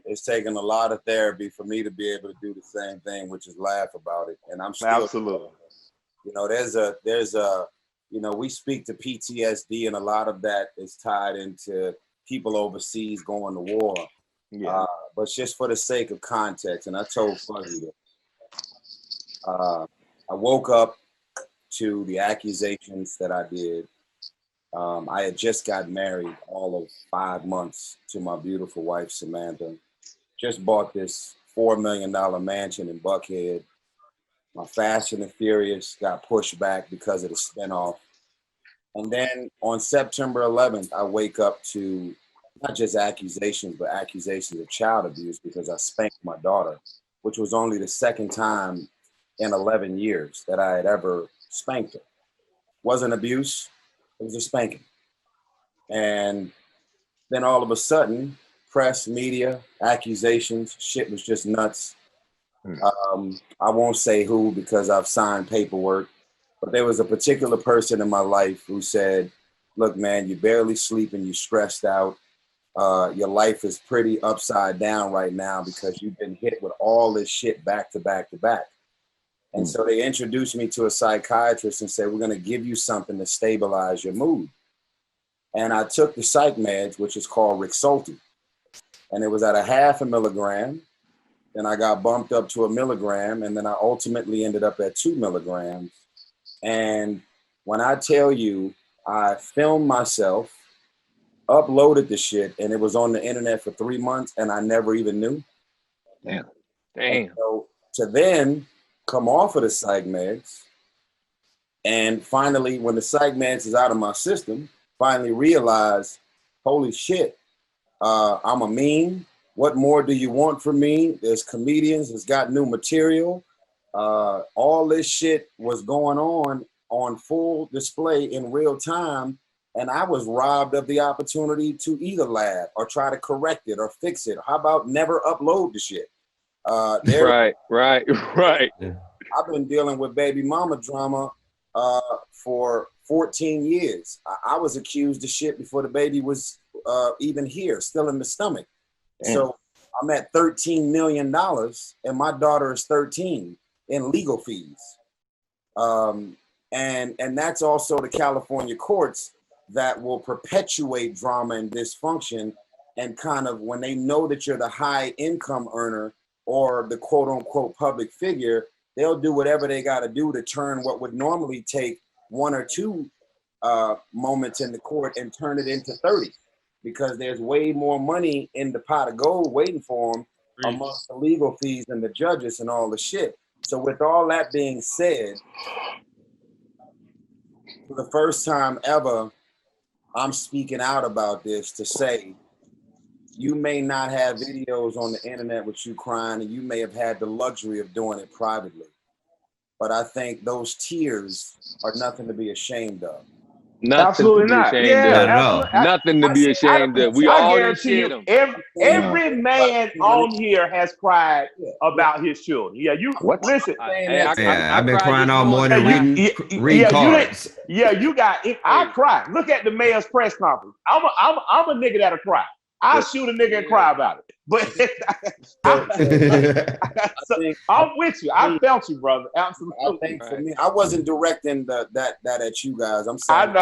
it's taken a lot of therapy for me to be able to do the same thing, which is laugh about it. And I'm still, Absolutely. you know, there's a, you know, we speak to PTSD, and a lot of that is tied into people overseas going to war. Yeah. But just for the sake of context, and I told Fuzzy that I woke up to the accusations that I did. I had just got married all of 5 months to my beautiful wife, Samantha. Just bought this $4 million mansion in Buckhead. My Fast and the Furious got pushed back because of the spinoff. And then on September 11th, I wake up to not just accusations, but accusations of child abuse because I spanked my daughter, which was only the second time in 11 years that I had ever spanked her. Wasn't abuse, it was a spanking. And then all of a sudden, press, media, accusations, shit was just nuts. I won't say who because I've signed paperwork, but there was a particular person in my life who said, look, man, you're barely sleeping, you're stressed out. Your life is pretty upside down right now because you've been hit with all this shit back to back to back. And so they introduced me to a psychiatrist and said, we're going to give you something to stabilize your mood. And I took the psych meds, which is called Rexulti. And it was at 0.5 milligram. Then I got bumped up to 1 milligram. And then I ultimately ended up at 2 milligrams. And when I tell you, I filmed myself, uploaded the shit, and it was on the internet for 3 months, and I never even knew. Damn. And so to then come off of the psych meds, and finally, when the psych meds is out of my system, finally realize, holy shit, I'm a meme. What more do you want from me? There's comedians that's got new material. All this shit was going on full display in real time. And I was robbed of the opportunity to either laugh or try to correct it or fix it. How about never upload the shit? Right. I've been dealing with baby mama drama for 14 years. I was accused of shit before the baby was even here, still in the stomach. Damn. So I'm at $13 million and my daughter is 13 in legal fees. And that's also the California courts that will perpetuate drama and dysfunction, and kind of when they know that you're the high income earner or the quote unquote public figure, they'll do whatever they got to do to turn what would normally take 1 or 2 moments in the court and turn it into 30, because there's way more money in the pot of gold waiting for them amongst the legal fees and the judges and all the shit. So with all that being said, for the first time ever, I'm speaking out about this to say, you may not have videos on the internet with you crying, and you may have had the luxury of doing it privately. But I think those tears are nothing to be ashamed of. Absolutely not. Nothing to be ashamed of. We I all guarantee shit you, them. every man on here has cried about his children. Yeah, you listen. I've been crying all morning reading cards. You got it. I cry. Look at the mayor's press conference. I'm a nigga that'll cry. I'll shoot a nigga and cry about it. But I'm with you. I felt you, brother. Absolutely. I think for me, I wasn't directing that at you guys. I'm saying.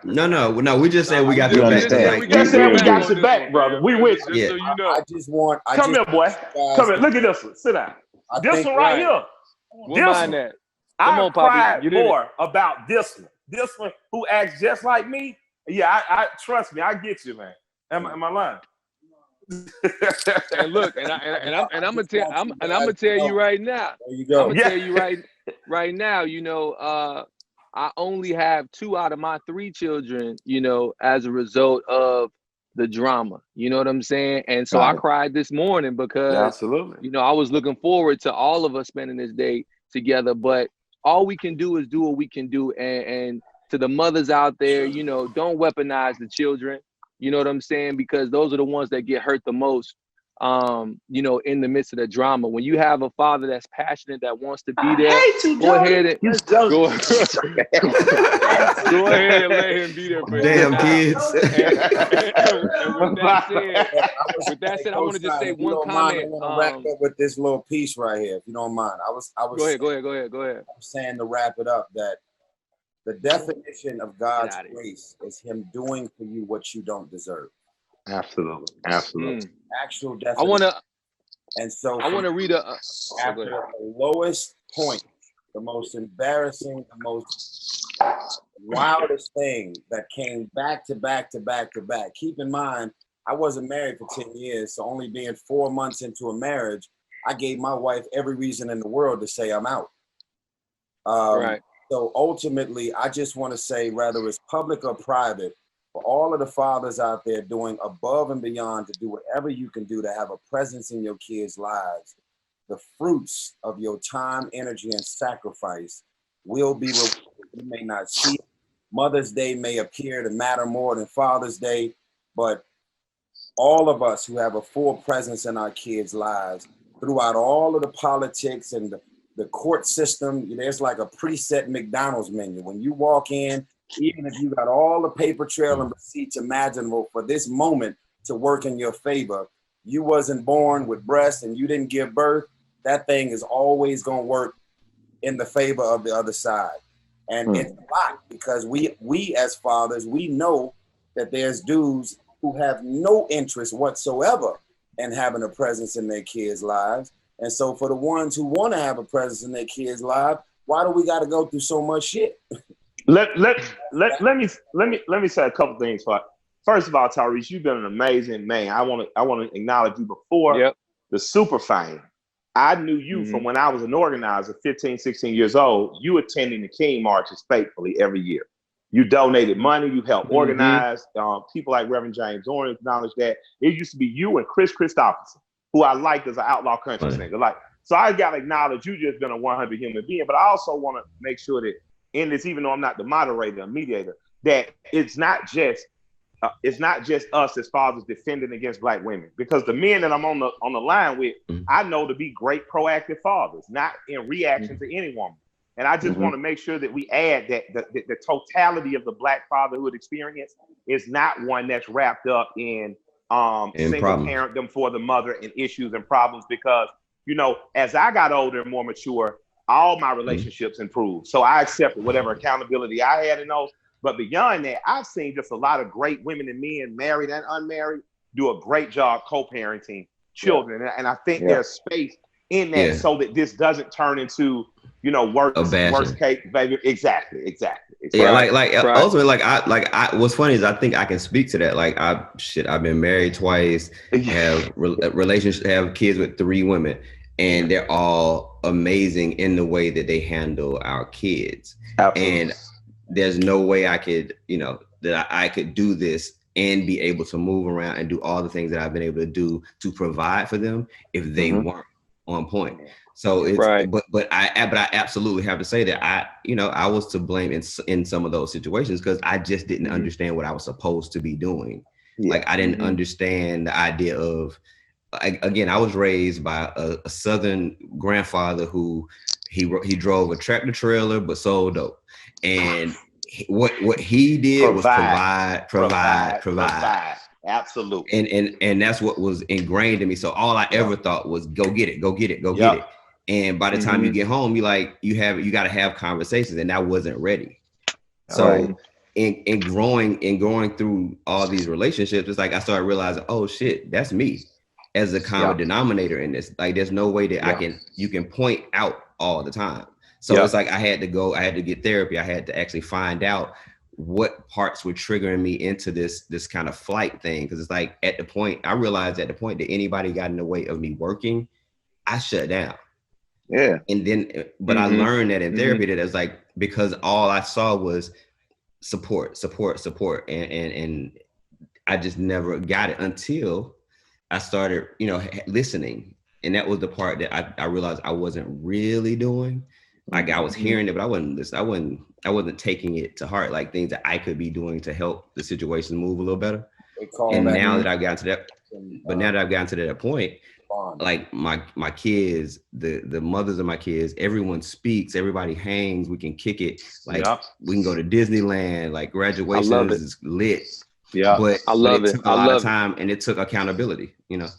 No. We just said we got your back. We just said we got your back, brother. We with you. Yeah. So you know. I just want. Come here, boy. Come here. Look at this one. Sit down. This one right here. Where mine at? Come I on, Poppy. cried more about this one. This one who acts just like me. Yeah, I trust me. I get you, man. Am I lying? And look, and I'm gonna tell you right now. There you go. I'm gonna tell you right now. You know, I only have 2 out of my 3 children. You know, as a result of the drama. You know what I'm saying? And so I cried this morning because absolutely. You know, I was looking forward to all of us spending this day together. But all we can do is do what we can do. And to the mothers out there, you know, don't weaponize the children. You know what I'm saying? Because those are the ones that get hurt the most you know, in the midst of the drama. When you have a father that's passionate, that wants to be there, go ahead and go ahead and let him be there for you. Damn kids. And with that said, I want to just say one comment. I want to wrap up with this little piece right here, if you don't mind. I was. Go ahead. I'm saying to wrap it up that the definition of God's grace is Him doing for you what you don't deserve. Absolutely. Actual definition. I want to read after the lowest point, the most embarrassing, the most wildest thing that came back to back to back to back. Keep in mind, I wasn't married for 10 years, so only being 4 months into a marriage, I gave my wife every reason in the world to say I'm out. Right. So ultimately, I just want to say, whether it's public or private, for all of the fathers out there doing above and beyond to do whatever you can do to have a presence in your kids' lives, the fruits of your time, energy, and sacrifice will be rewarded. You may not see it. Mother's Day may appear to matter more than Father's Day, but all of us who have a full presence in our kids' lives throughout all of the politics and the court system, there's like a preset McDonald's menu. When you walk in, even if you got all the paper trail and receipts imaginable for this moment to work in your favor, you wasn't born with breasts and you didn't give birth, that thing is always going to work in the favor of the other side. And it's a lot, because we as fathers, we know that there's dudes who have no interest whatsoever in having a presence in their kids' lives. And so for the ones who want to have a presence in their kids' lives, why do we got to go through so much shit? Let me say a couple things. First of all, Tyrese, you've been an amazing man. I want to acknowledge you before the super fame. I knew you from when I was an organizer, 15, 16 years old. You attending the King marches faithfully every year. You donated money. You helped organize. People like Reverend James Orange acknowledge that. It used to be you and Chris Christopherson, who I liked as an outlaw country singer. So I got to acknowledge you just been a 100 human being. But I also want to make sure that in this, even though I'm not the moderator or mediator, that it's not just us as fathers defending against Black women, because the men that I'm on the line with, I know to be great proactive fathers, not in reaction to any woman. And I just want to make sure that we add that the totality of the Black fatherhood experience is not one that's wrapped up in single parentdom for the mother and issues and problems, because, as I got older and more mature, all my relationships improved. So I accepted whatever accountability I had in those. But beyond that, I've seen just a lot of great women and men, married and unmarried, do a great job co-parenting children. And I think there's space in that so that this doesn't turn into, worst case, baby. Exactly. Yeah, ultimately, I what's funny is I think I can speak to that. Like I've been married twice, have relationships, have kids with 3 women, and they're all amazing in the way that they handle our kids. Absolutely. And there's no way I could, that I could do this and be able to move around and do all the things that I've been able to do to provide for them if they weren't on point. So it's but I absolutely have to say that I was to blame in some of those situations, because I just didn't understand what I was supposed to be doing. Like I didn't understand the idea of, again, I was raised by a Southern grandfather who he drove a tractor trailer but sold dope. And what he did was provide. Absolutely. And that's what was ingrained in me. So all I ever thought was go get it. And by the time you get home, you got to have conversations, and I wasn't ready. So in going through all these relationships, it's like I started realizing, oh shit, that's me as a common denominator in this. Like there's no way that you can point out all the time. So it's like I had to get therapy. I had to actually find out what parts were triggering me into this kind of flight thing. Cause it's like I realized at the point that anybody got in the way of me working, I shut down. Yeah. And then, but I learned that in therapy that it's like, because all I saw was support. And I just never got it until I started, listening. And that was the part that I realized I wasn't really doing. Like I was hearing it, but I wasn't listening. I wasn't taking it to heart, like things that I could be doing to help the situation move a little better. And now that I got to that, But now that I've gotten to that point, like my kids, the mothers of my kids, everyone speaks, everybody hangs, we can kick it. Like we can go to Disneyland, like graduations is lit. Yeah, but I love it took a lot of time and it took accountability, you know.